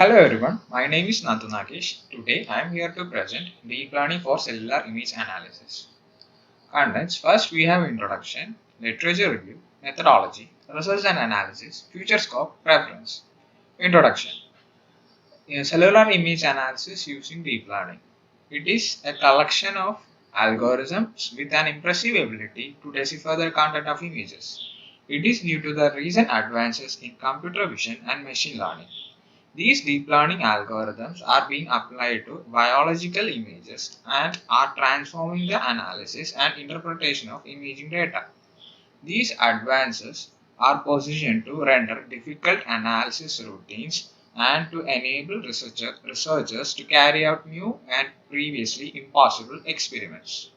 Hello everyone, my name is Nandu Nagesh. Today I am here to present deep learning for cellular image analysis. Contents: first we have introduction, literature review, methodology, research and analysis, future scope, preference. Introduction: cellular image analysis using deep learning. It is a collection of algorithms with an impressive ability to decipher the content of images. It is due to the recent advances in computer vision and machine learning. These deep learning algorithms are being applied to biological images and are transforming the analysis and interpretation of imaging data. These advances are positioned to render difficult analysis routines and to enable researchers to carry out new and previously impossible experiments.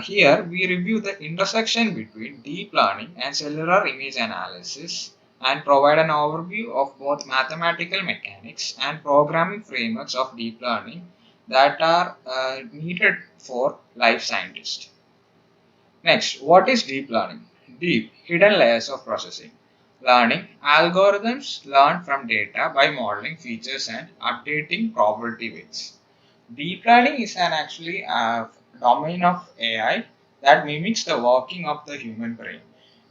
Here we review the intersection between deep learning and cellular image analysis and provide an overview of both mathematical mechanics and programming frameworks of deep learning that are needed for life scientists. Next, what is deep learning? Deep, hidden layers of processing. Learning, algorithms learn from data by modeling features and updating probability weights. Deep learning is an actually a domain of AI that mimics the working of the human brain,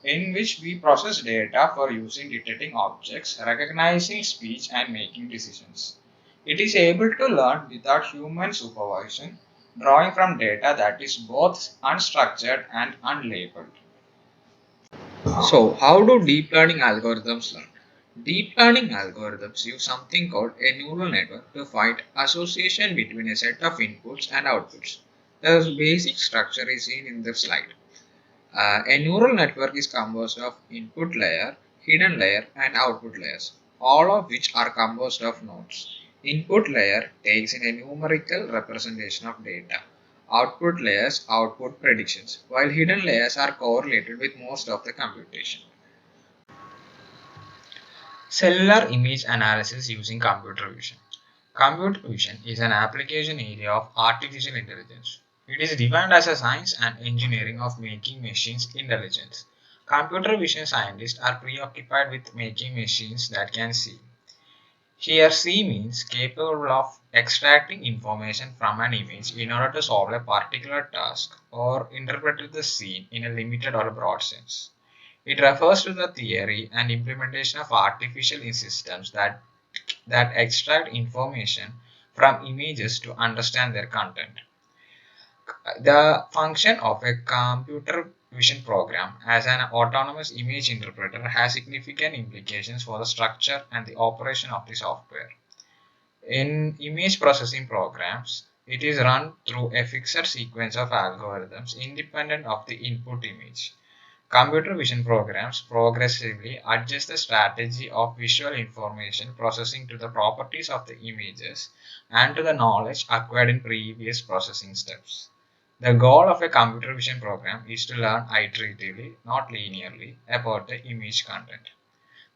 in which we process data for using detecting objects, recognizing speech, and making decisions. It is able to learn without human supervision, drawing from data that is both unstructured and unlabeled. So, how do deep learning algorithms learn? Deep learning algorithms use something called a neural network to find association between a set of inputs and outputs. The basic structure is seen in the slide. A neural network is composed of input layer, hidden layer, and output layers, all of which are composed of nodes. Input layer takes in a numerical representation of data. Output layers output predictions, while hidden layers are correlated with most of the computation. Cellular image analysis using computer vision. Computer vision is an application area of artificial intelligence. It is defined as a science and engineering of making machines intelligent. Computer vision scientists are preoccupied with making machines that can see. Here, C means capable of extracting information from an image in order to solve a particular task or interpret the scene in a limited or broad sense. It refers to the theory and implementation of artificial systems that extract information from images to understand their content. The function of a computer vision program as an autonomous image interpreter has significant implications for the structure and the operation of the software. In image processing programs, it is run through a fixed sequence of algorithms independent of the input image. Computer vision programs progressively adjust the strategy of visual information processing to the properties of the images and to the knowledge acquired in previous processing steps. The goal of a computer vision program is to learn iteratively, not linearly, about the image content.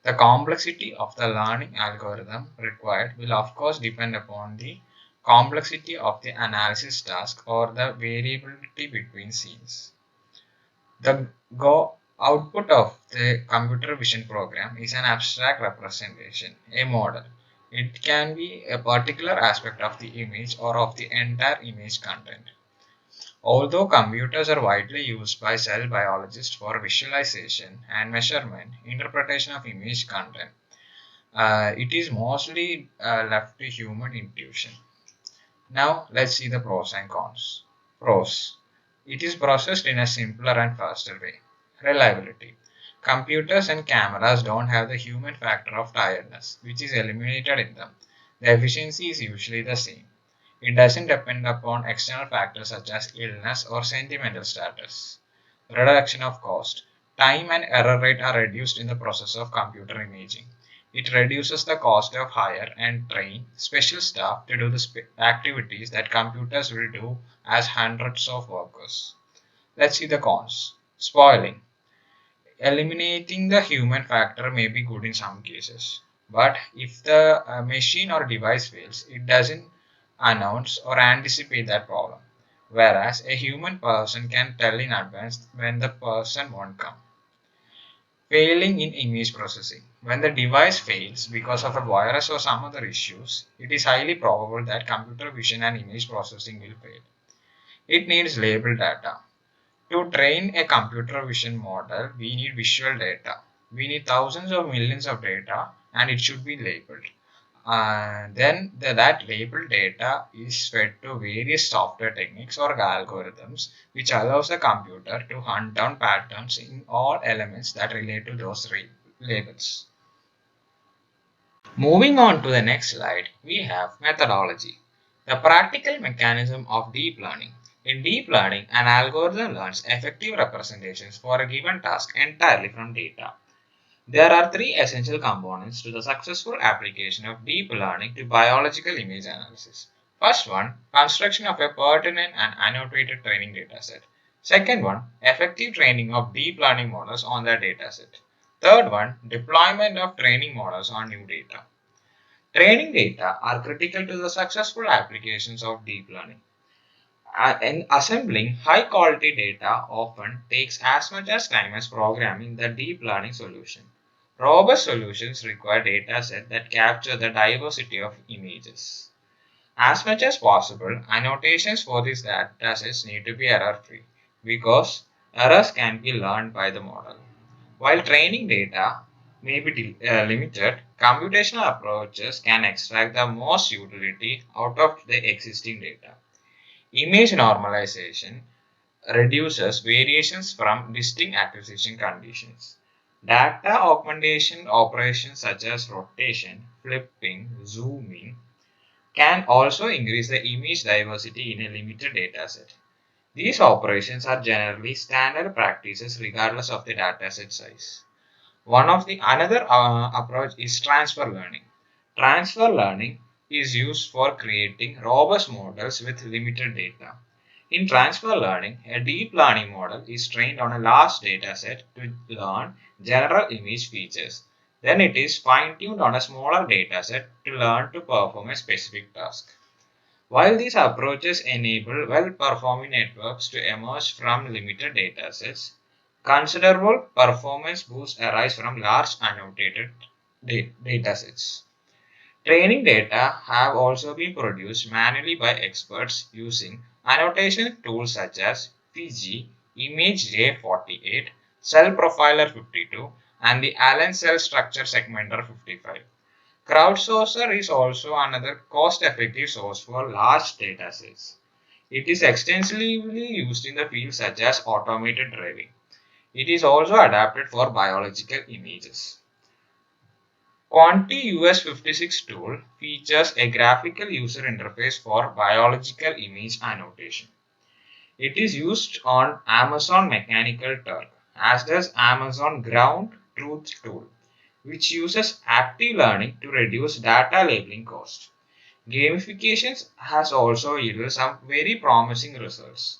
The complexity of the learning algorithm required will of course depend upon the complexity of the analysis task or the variability between scenes. The go output of the computer vision program is an abstract representation, a model. It can be a particular aspect of the image or of the entire image content. Although computers are widely used by cell biologists for visualization and measurement, interpretation of image content, it is mostly left to human intuition. Now let's see the pros and cons. Pros. It is processed in a simpler and faster way. Reliability. Computers and cameras don't have the human factor of tiredness, which is eliminated in them. The efficiency is usually the same. It doesn't depend upon external factors such as illness or sentimental status. Reduction of cost. Time and error rate are reduced in the process of computer imaging. It reduces the cost of hire and train special staff to do the activities that computers will do as hundreds of workers. Let's see the cons. Spoiling. Eliminating the human factor may be good in some cases, but if the machine or device fails, it doesn't announce or anticipate that problem. Whereas a human person can tell in advance when the person won't come. Failing in image processing. When the device fails because of a virus or some other issues, it is highly probable that computer vision and image processing will fail. It needs labeled data. To train a computer vision model, we need visual data. We need thousands of millions of data and it should be labeled. Then that labeled data is fed to various software techniques or algorithms which allows the computer to hunt down patterns in all elements that relate to those labels. Moving on to the next slide, we have methodology. The practical mechanism of deep learning. In deep learning, an algorithm learns effective representations for a given task entirely from data. There are three essential components to the successful application of deep learning to biological image analysis. First one, construction of a pertinent and annotated training dataset. Second one, effective training of deep learning models on that dataset. Third one, deployment of training models on new data. Training data are critical to the successful applications of deep learning. And assembling high quality data often takes as much as time as programming the deep learning solution. Robust solutions require datasets that capture the diversity of images. As much as possible, annotations for these datasets need to be error free because errors can be learned by the model. While training data may be limited, computational approaches can extract the most utility out of the existing data. Image normalization reduces variations from distinct acquisition conditions. Data augmentation operations such as rotation, flipping, zooming can also increase the image diversity in a limited dataset. These operations are generally standard practices regardless of the dataset size. One of the another approach is transfer learning. Transfer learning is used for creating robust models with limited data. In transfer learning, a deep learning model is trained on a large dataset to learn general image features. Then it is fine-tuned on a smaller dataset to learn to perform a specific task. While these approaches enable well-performing networks to emerge from limited datasets, considerable performance boosts arise from large annotated datasets. Training data have also been produced manually by experts using annotation tools such as PG, ImageJ48, Cell Profiler 52, and the Allen Cell Structure Segmenter 55. Crowdsourcer is also another cost-effective source for large datasets. It is extensively used in the fields such as automated driving. It is also adapted for biological images. Quanti US56 tool features a graphical user interface for biological image annotation. It is used on Amazon Mechanical Turk, as does Amazon Ground Truth tool, which uses active learning to reduce data labeling cost. Gamification has also yielded some very promising results.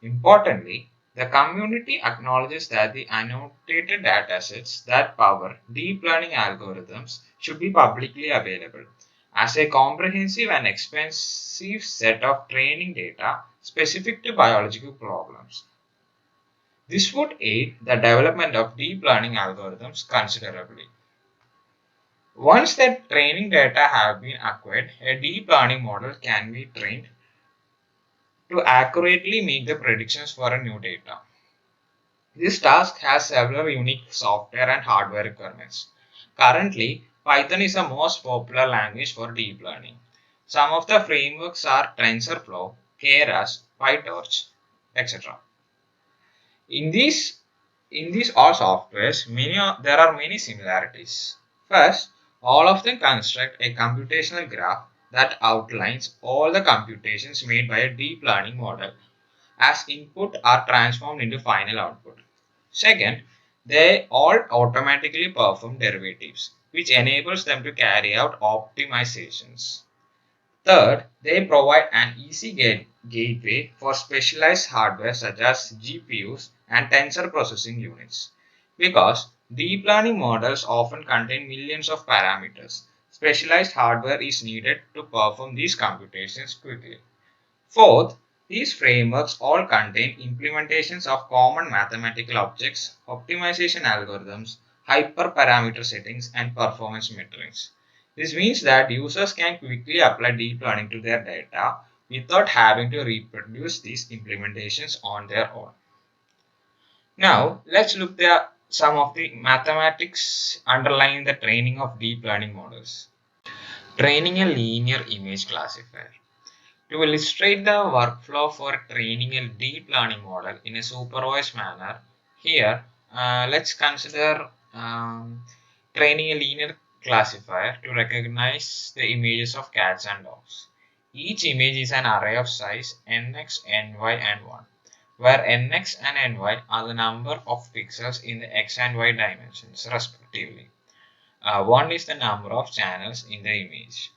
Importantly, the community acknowledges that the annotated datasets that power deep learning algorithms should be publicly available as a comprehensive and expensive set of training data specific to biological problems. This would aid the development of deep learning algorithms considerably. Once the training data have been acquired, a deep learning model can be trained to accurately make the predictions for a new data. This task has several unique software and hardware requirements. Currently, Python is the most popular language for deep learning. Some of the frameworks are TensorFlow, Keras, PyTorch, etc. In these in these all softwares, there are many similarities. First, all of them construct a computational graph that outlines all the computations made by a deep learning model as input are transformed into final output. Second, they all automatically perform derivatives, which enables them to carry out optimizations. Third, they provide an easy gateway for specialized hardware such as GPUs and tensor processing units. Because deep learning models often contain millions of parameters, specialized hardware is needed to perform these computations quickly. Fourth, these frameworks all contain implementations of common mathematical objects, optimization algorithms, hyperparameter settings, and performance metrics. This means that users can quickly apply deep learning to their data without having to reproduce these implementations on their own. Now, let's look at some of the mathematics underlying the training of deep learning models. Training a linear image classifier. To illustrate the workflow for training a deep learning model in a supervised manner, here let's consider training a linear classifier to recognize the images of cats and dogs. Each image is an array of size nx, ny, and 1, where nx and ny are the number of pixels in the x and y dimensions respectively. 1 is the number of channels in the image.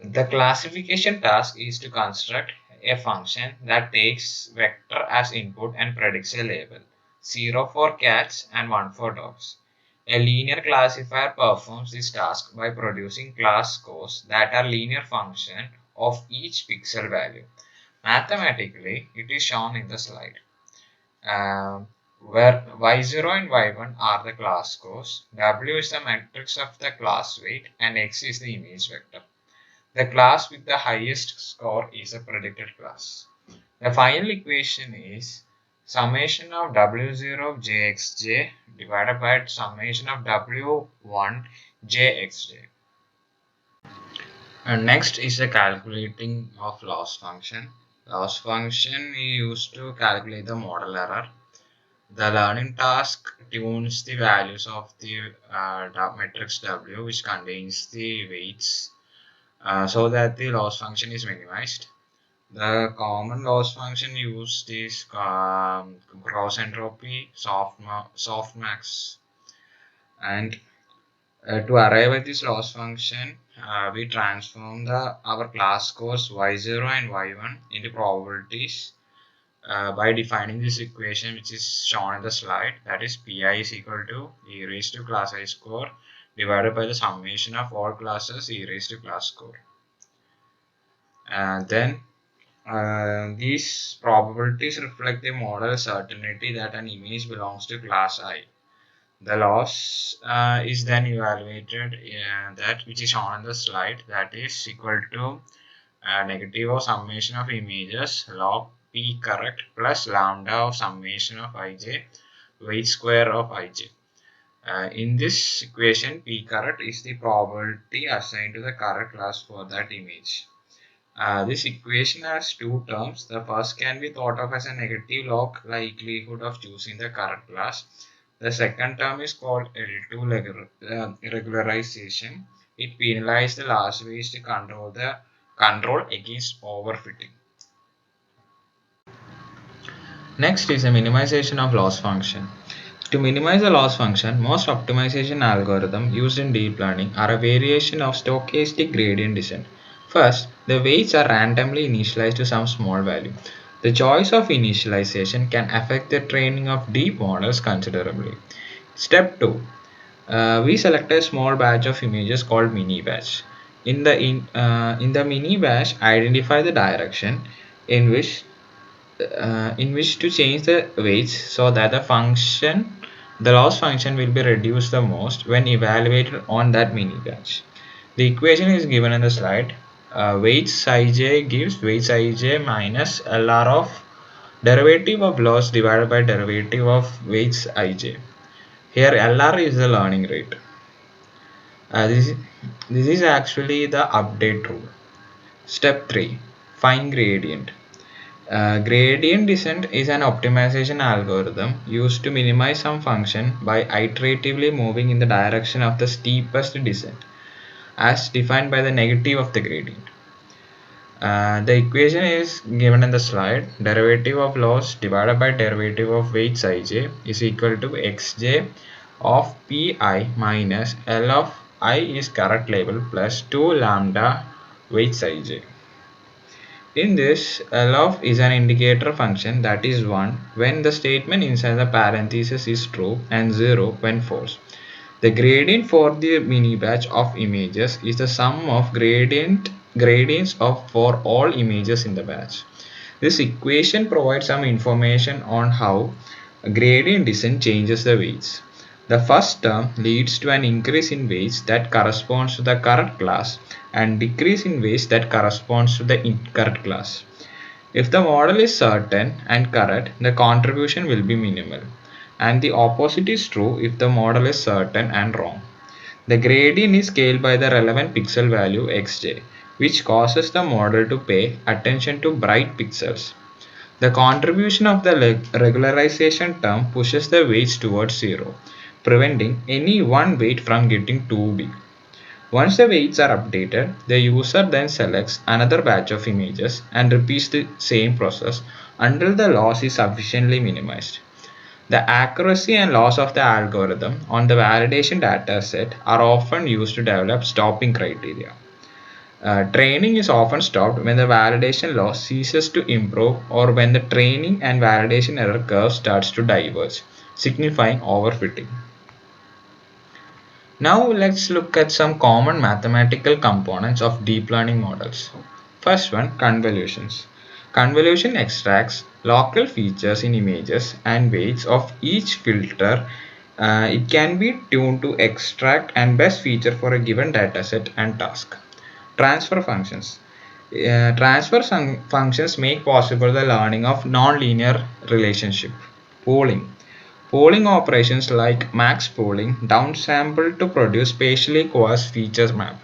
The classification task is to construct a function that takes vector as input and predicts a label, 0 for cats and 1 for dogs. A linear classifier performs this task by producing class scores that are linear function of each pixel value. Mathematically, it is shown in the slide, where y0 and y1 are the class scores, w is the matrix of the class weight, and x is the image vector. The class with the highest score is a predicted class. The final equation is summation of w0 of jxj divided by summation of w1 jxj. And next is the calculating of loss function. Loss function is used to calculate the model error. The learning task tunes the values of the matrix W, which contains the weights, so that the loss function is minimized. The common loss function used is gross entropy, softmax, and to arrive at this loss function, we transform our class scores y0 and y1 into probabilities by defining this equation, which is shown in the slide. That is, pi is equal to e raised to class I score divided by the summation of all classes e raised to class score. And then these probabilities reflect the model certainty that an image belongs to class I. The loss is then evaluated, that which is shown on the slide, that is equal to negative of summation of images log p correct plus lambda of summation of ij weight square of ij. In this equation, p correct is the probability assigned to the correct class for that image. This equation has two terms. The first can be thought of as a negative log likelihood of choosing the correct class. The second term is called L2 regularization. It penalizes the last ways to control against overfitting. Next is the minimization of loss function. To minimize the loss function, most optimization algorithms used in deep learning are a variation of stochastic gradient descent. First, the weights are randomly initialized to some small value. The choice of initialization can affect the training of deep models considerably. Step 2. We select a small batch of images called mini batch. In the mini batch, identify the direction in which to change the weights so that the loss function will be reduced the most when evaluated on that mini batch. The equation is given in the slide. Weights ij gives weights ij minus lr of derivative of loss divided by derivative of weights ij. Here lr is the learning rate. This is actually the update rule. Step 3. Find gradient. Gradient descent is an optimization algorithm used to minimize some function by iteratively moving in the direction of the steepest descent, as defined by the negative of the gradient. The equation is given in the slide. Derivative of loss divided by derivative of weights ij is equal to xj of pi minus L of I is correct label plus 2 lambda weights ij. In this, L of is an indicator function that is 1 when the statement inside the parenthesis is true and 0 when false. The gradient for the mini batch of images is the sum of gradients for all images in the batch. This equation provides some information on how A gradient descent changes the weights. The first term leads to an increase in weights that corresponds to the correct class and decrease in weights that corresponds to the incorrect class. If the model is certain and correct, the contribution will be minimal. And the opposite is true if the model is certain and wrong. The gradient is scaled by the relevant pixel value xj, which causes the model to pay attention to bright pixels. The contribution of the regularization term pushes the weights towards zero, preventing any one weight from getting too big. Once the weights are updated, the user then selects another batch of images and repeats the same process until the loss is sufficiently minimized. The accuracy and loss of the algorithm on the validation dataset are often used to develop stopping criteria. Training is often stopped when the validation loss ceases to improve or when the training and validation error curve starts to diverge, signifying overfitting. Now let's look at some common mathematical components of deep learning models. First one, convolutions. Convolution extracts local features in images and weights of each filter. It can be tuned to extract and best feature for a given dataset and task. Transfer functions. Functions make possible the learning of nonlinear relationship. Pooling. Pooling operations like max pooling downsample to produce spatially coarse features map.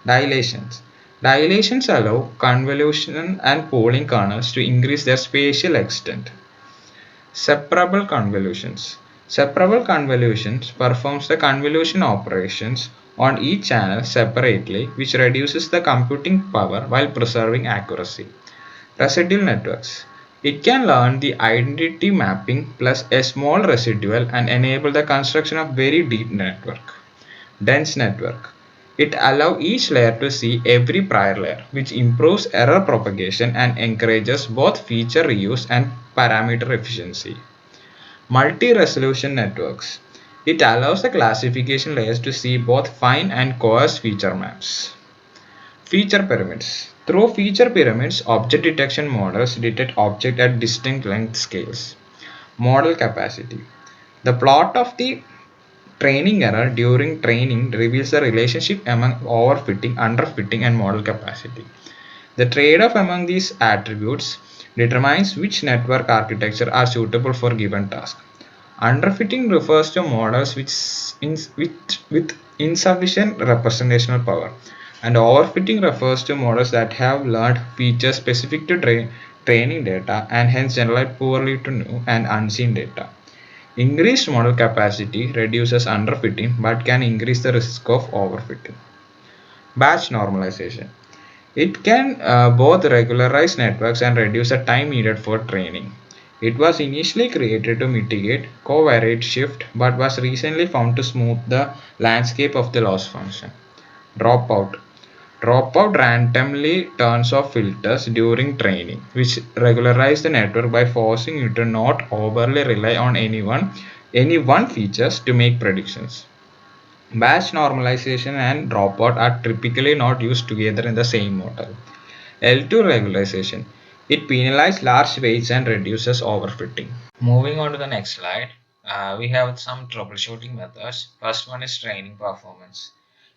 Dilations. Dilations allow convolution and pooling kernels to increase their spatial extent. Separable convolutions. Separable convolutions performs the convolution operations on each channel separately, which reduces the computing power while preserving accuracy. Residual networks. It can learn the identity mapping plus a small residual and enable the construction of very deep network. Dense network. It allows each layer to see every prior layer, which improves error propagation and encourages both feature reuse and parameter efficiency. Multi-resolution networks. It allows the classification layers to see both fine and coarse feature maps. Feature pyramids. Through feature pyramids, object detection models detect objects at distinct length scales. Model capacity. The plot of the training error during training reveals the relationship among overfitting, underfitting, and model capacity. The trade-off among these attributes determines which network architecture are suitable for given task. Underfitting refers to models with insufficient representational power, and overfitting refers to models that have learned features specific to training data and hence generalize poorly to new and unseen data. Increased model capacity reduces underfitting but can increase the risk of overfitting. Batch normalization. It can both regularize networks and reduce the time needed for training. It was initially created to mitigate covariate shift but was recently found to smooth the landscape of the loss function. Dropout. Dropout randomly turns off filters during training, which regularize the network by forcing you to not overly rely on any one features to make predictions. Batch normalization and dropout are typically not used together in the same model. L2 regularization. It penalizes large weights and reduces overfitting. Moving on to the next slide, we have some troubleshooting methods. First one is training performance.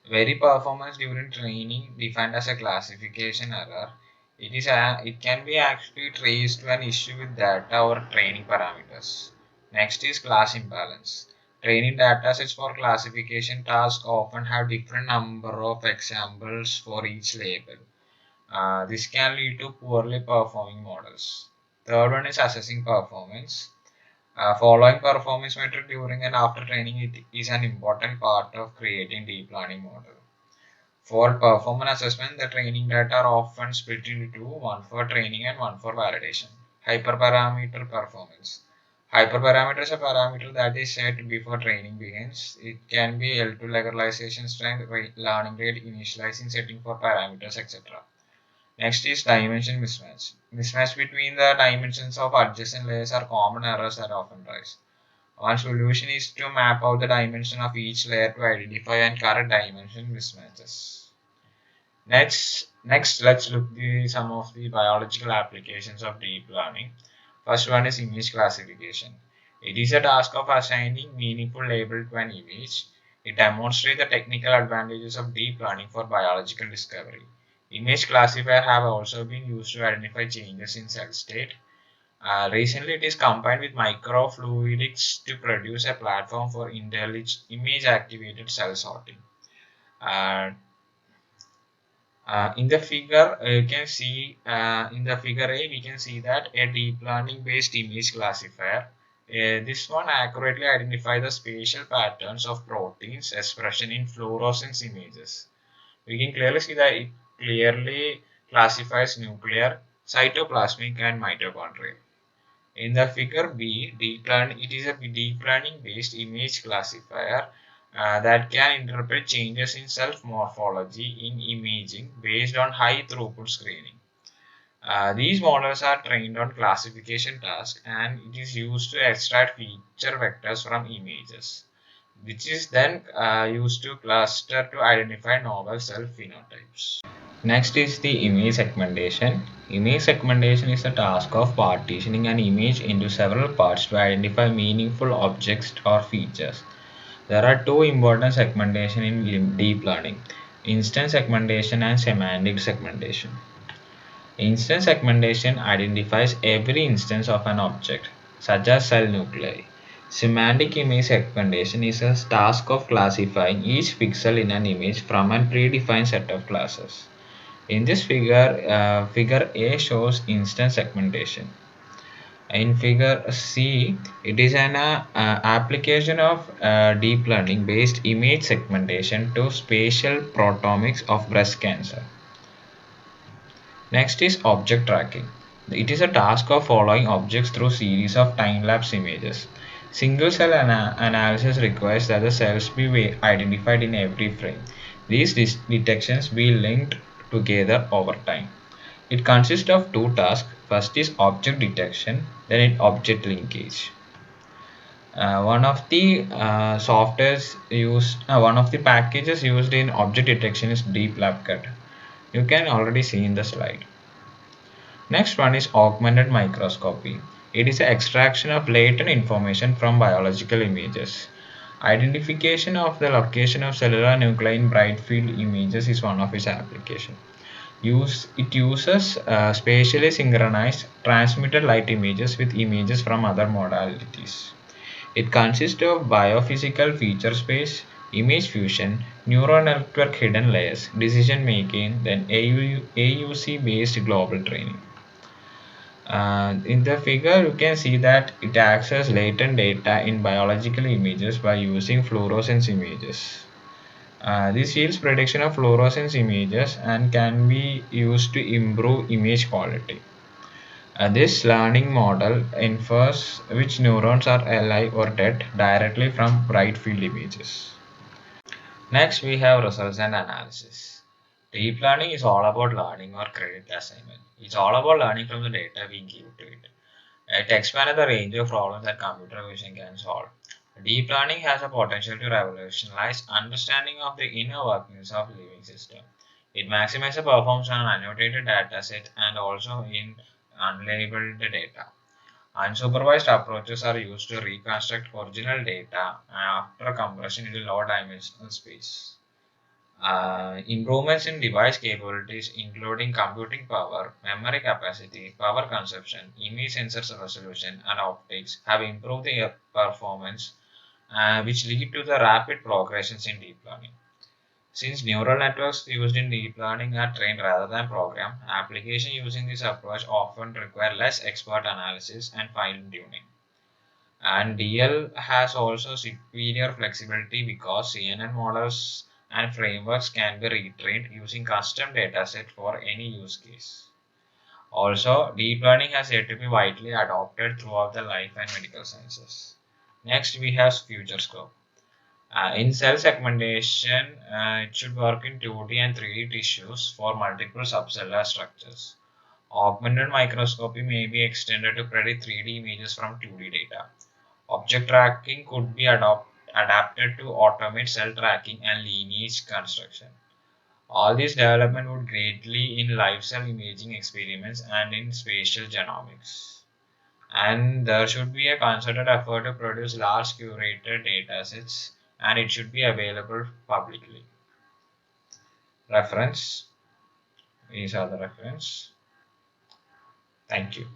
Very performance during training defined as a classification error. It can be actually traced to an issue with data or training parameters. Next is class imbalance. Training datasets for classification tasks often have different number of examples for each label. This can lead to poorly performing models. Third one is assessing performance. Following performance metric during and after training it is an important part of creating deep learning model. For performance assessment, the training data are often split into two, one for training and one for validation. Hyperparameter performance. Hyperparameter is a parameter that is set before training begins. It can be L2 localization strength, learning rate, initializing setting for parameters, etc. Next is dimension mismatch. Mismatch between the dimensions of adjacent layers are common errors that often rise. One solution is to map out the dimension of each layer to identify and correct dimension mismatches. Next, let's look at some of the biological applications of deep learning. First one is image classification. It is a task of assigning meaningful label to an image. It demonstrates the technical advantages of deep learning for biological discovery. Image classifiers have also been used to identify changes in cell state. Recently, it is combined with microfluidics to produce a platform for intelligent image-activated cell sorting. Uh, in the figure, you can see in the figure A, we can see that a deep learning based image classifier. This one accurately identifies the spatial patterns of proteins expression in fluorescence images. We can clearly see that it clearly classifies nuclear, cytoplasmic, and mitochondrial. In the figure B, it is a deep learning based image classifier that can interpret changes in self morphology in imaging based on high throughput screening. These models are trained on classification tasks and it is used to extract feature vectors from images, which is then used to cluster to identify novel cell phenotypes. Next is the image segmentation. Image segmentation is the task of partitioning an image into several parts to identify meaningful objects or features. There are two important segmentation in deep learning: instance segmentation and semantic segmentation. Instance segmentation identifies every instance of an object, such as cell nuclei. Semantic image segmentation is a task of classifying each pixel in an image from a predefined set of classes. In this figure, figure A shows instance segmentation. In figure C, it is an application of deep learning based image segmentation to spatial proteomics of breast cancer. Next is object tracking. It is a task of following objects through series of time-lapse images. Single cell analysis requires that the cells be identified in every frame. These detections be linked together over time. It consists of two tasks. First is object detection, then object linkage. One of the packages used in object detection is Deep LabCut. You can already see in the slide. Next one is augmented microscopy. It is an extraction of latent information from biological images. Identification of the location of cellular nuclei in bright field images is one of its applications. It uses spatially synchronized transmitted light images with images from other modalities. It consists of biophysical feature space, image fusion, neural network hidden layers, decision making, then AUC based global training. In the figure, you can see that it accesses latent data in biological images by using fluorescence images. This yields prediction of fluorescence images and can be used to improve image quality. This learning model infers which neurons are alive or dead directly from bright field images. Next, we have results and analysis. Deep learning is all about learning or credit assignment. It's all about learning from the data we give to it. It expands the range of problems that computer vision can solve. Deep learning has a potential to revolutionize understanding of the inner workings of living system. It maximizes the performance on annotated dataset and also in unlabeled data. Unsupervised approaches are used to reconstruct original data after compression into low-dimensional space. Improvements in device capabilities, including computing power, memory capacity, power consumption, image sensor resolution, and optics, have improved the performance, which lead to the rapid progressions in deep learning. Since neural networks used in deep learning are trained rather than programmed, applications using this approach often require less expert analysis and fine tuning. And DL has also superior flexibility because CNN models and frameworks can be retrained using custom dataset for any use case. Also, deep learning has yet to be widely adopted throughout the life and medical sciences. Next, we have future scope. In cell segmentation, it should work in 2D and 3D tissues for multiple subcellular structures. Augmented microscopy may be extended to predict 3D images from 2D data. Object tracking could be adapted to automate cell tracking and lineage construction. All this development would greatly in live cell imaging experiments and in spatial genomics. And there should be a concerted effort to produce large curated data sets, and it should be available publicly. Reference, these are the reference. Thank you.